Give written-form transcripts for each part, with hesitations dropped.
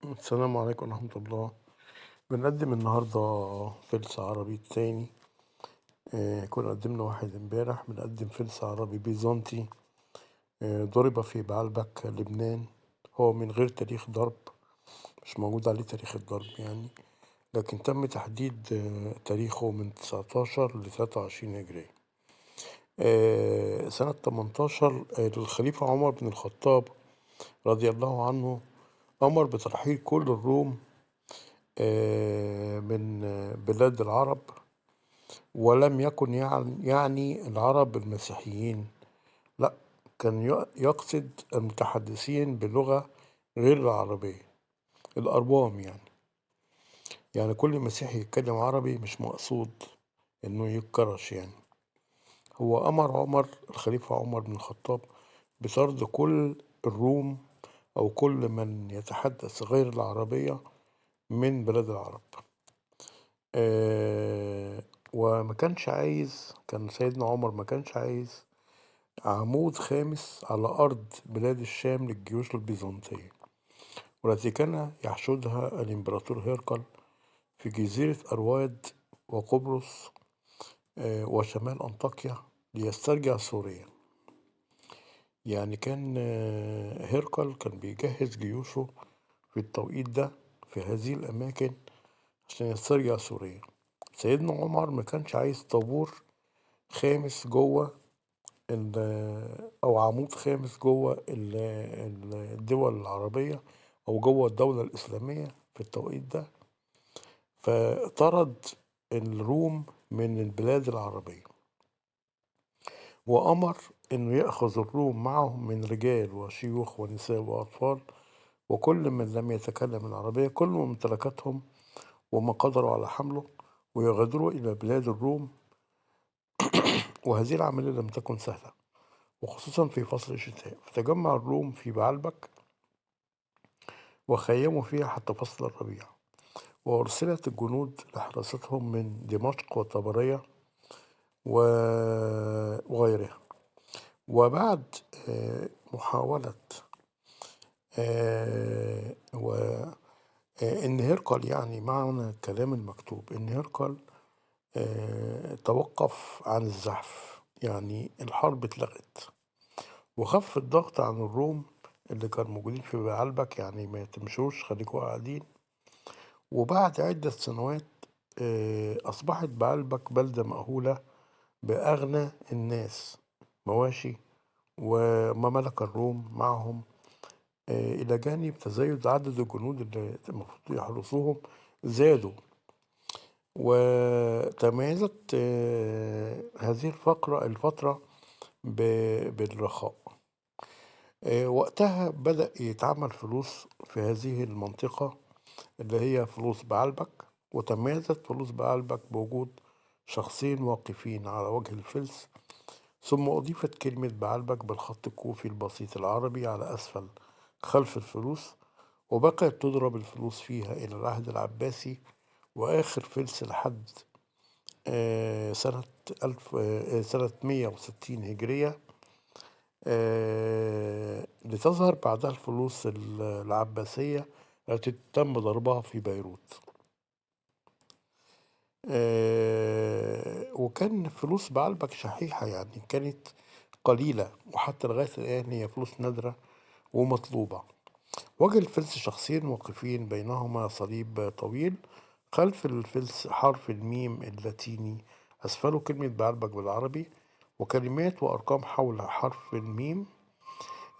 السلام عليكم ورحمة الله. بنقدم النهاردة فلس عربي تاني. كنا قدمنا واحد امبارح. بنقدم فلس عربي بيزنطي ضرب في بعلبك لبنان. هو من غير تاريخ ضرب، مش موجود عليه تاريخ الضرب يعني، لكن تم تحديد تاريخه من 19 ل 23 هجرية. سنة 18 الخليفة عمر بن الخطاب رضي الله عنه أمر بترحيل كل الروم من بلاد العرب، ولم يكن يعني العرب المسيحيين، لا، كان يقصد المتحدثين بلغة غير العربية، الأربام يعني كل مسيحي يتكلم عربي مش مقصود إنه يتكرش يعني. هو أمر الخليفة عمر بن الخطاب بطرد كل الروم أو كل من يتحدث غير العربية من بلاد العرب. وما كانش عايز، كان سيدنا عمر ما كانش عايز عمود خامس على أرض بلاد الشام للجيوش البيزنطية، والتي كان يحشدها الإمبراطور هرقل في جزيرة أرواد وقبرص وشمال أنطاكيا ليسترجع سوريا. يعني كان هرقل كان بيجهز جيوشه في التوقيت ده في هذه الأماكن عشان يسترجع سوريا. سيدنا عمر ما كانش عايز طابور خامس جوه أو عمود خامس جوه الدول العربية أو جوه الدولة الإسلامية في التوقيت ده، فطرد الروم من البلاد العربية، وأمر إنه يأخذ الروم معهم من رجال وشيوخ ونساء وأطفال وكل من لم يتكلم العربية كل ممتلكاتهم وما قدروا على حمله، ويغادروا إلى بلاد الروم. وهذه العملية لم تكن سهلة، وخصوصا في فصل الشتاء، فتجمع الروم في بعلبك وخيموا فيها حتى فصل الربيع، وأرسلت الجنود لحراستهم من دمشق وطبرية وغيرها. وبعد محاولة إن هرقل، يعني معنى الكلام المكتوب إن هرقل توقف عن الزحف، يعني الحرب اتلغت، وخف الضغط عن الروم اللي كانوا موجودين في بعلبك، يعني ما تمشوش خليكوا قاعدين. وبعد عدة سنوات أصبحت بعلبك بلدة مأهولة بأغنى الناس مواشي، ومملك الروم معهم إلى جانب تزايد عدد الجنود اللي المفروض يحرسوهم زادوا. وتميزت هذه الفترة بالرخاء. وقتها بدأ يتعمل فلوس في هذه المنطقة اللي هي فلوس بعلبك، وتميزت فلوس بعلبك بوجود شخصين واقفين على وجه الفلس، ثم أضيفت كلمة بعلبك بالخط الكوفي البسيط العربي على أسفل خلف الفلوس، وبقيت تضرب الفلوس فيها إلى العهد العباسي، وآخر فلس لحد سنة 160 هجرية، لتظهر بعدها الفلوس العباسية التي تم ضربها في بيروت. وكان فلوس بعلبك شحيحة، يعني كانت قليلة، وحتى لغاية الآن هي فلوس نادرة ومطلوبة. وجه الفلس شخصين واقفين بينهما صليب طويل، خلف الفلس حرف الميم اللاتيني، أسفله كلمة بعلبك بالعربي، وكلمات وأرقام حول حرف الميم.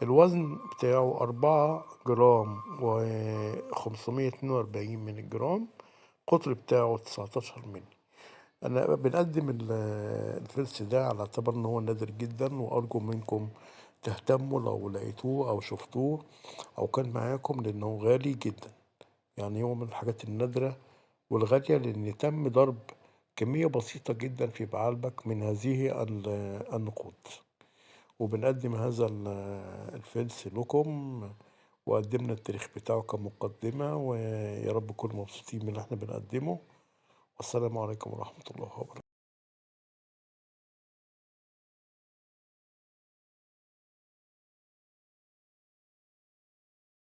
الوزن بتاعه 4 جرام و542 من الجرام، القطر بتاعه 19 مللي. أنا بنقدم الفلس ده على اعتبار إن هو نادر جدا، وأرجو منكم تهتموا لو لقيتوه أو شفتوه أو كان معاكم، لأنه غالي جدا، يعني هو من الحاجات النادرة والغالية، لأن تم ضرب كمية بسيطة جدا في بعلبك من هذه النقود. وبنقدم هذا الفلس لكم، وقدمنا التاريخ بتاعه كمقدمة، ويا رب نكون مبسوطين من اللي احنا بنقدمه. والسلام عليكم ورحمة الله وبركاته.